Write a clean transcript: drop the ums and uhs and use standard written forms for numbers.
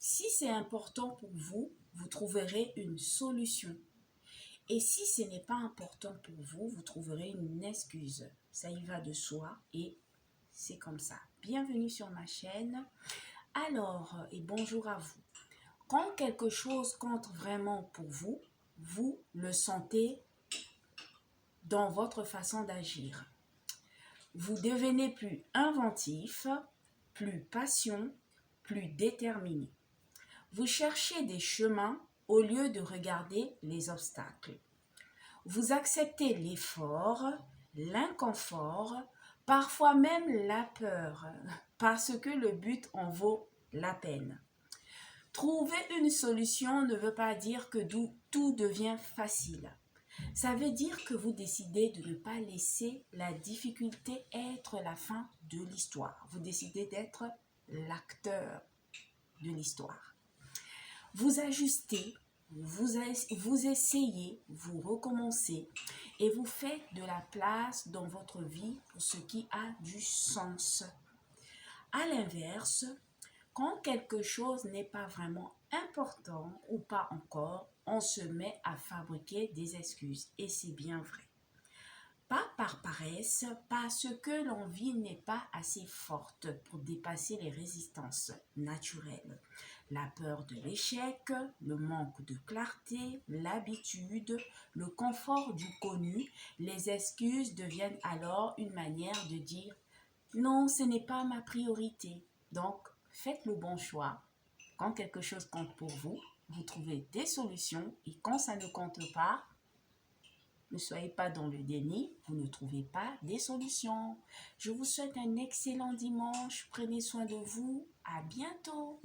Si c'est important pour vous, vous trouverez une solution. Et si ce n'est pas important pour vous, vous trouverez une excuse. Ça y va de soi et c'est comme ça. Bienvenue sur ma chaîne. Alors, et bonjour à vous. Quand quelque chose compte vraiment pour vous, vous le sentez dans votre façon d'agir. Vous devenez plus inventif, plus patient, plus déterminé. Vous cherchez des chemins au lieu de regarder les obstacles. Vous acceptez l'effort, l'inconfort, parfois même la peur, parce que le but en vaut la peine. Trouver une solution ne veut pas dire que tout devient facile. Ça veut dire que vous décidez de ne pas laisser la difficulté être la fin de l'histoire. Vous décidez d'être l'acteur de l'histoire. Vous ajustez, vous essayez, vous recommencez et vous faites de la place dans votre vie pour ce qui a du sens. À l'inverse, quand quelque chose n'est pas vraiment important ou pas encore, on se met à fabriquer des excuses et c'est bien vrai. Pas par paresse, parce que l'envie n'est pas assez forte pour dépasser les résistances naturelles. La peur de l'échec, le manque de clarté, l'habitude, le confort du connu, les excuses deviennent alors une manière de dire « Non, ce n'est pas ma priorité ». Donc, faites le bon choix. Quand quelque chose compte pour vous, vous trouvez des solutions et quand ça ne compte pas, ne soyez pas dans le déni, vous ne trouvez pas des solutions. Je vous souhaite un excellent dimanche. Prenez soin de vous. À bientôt.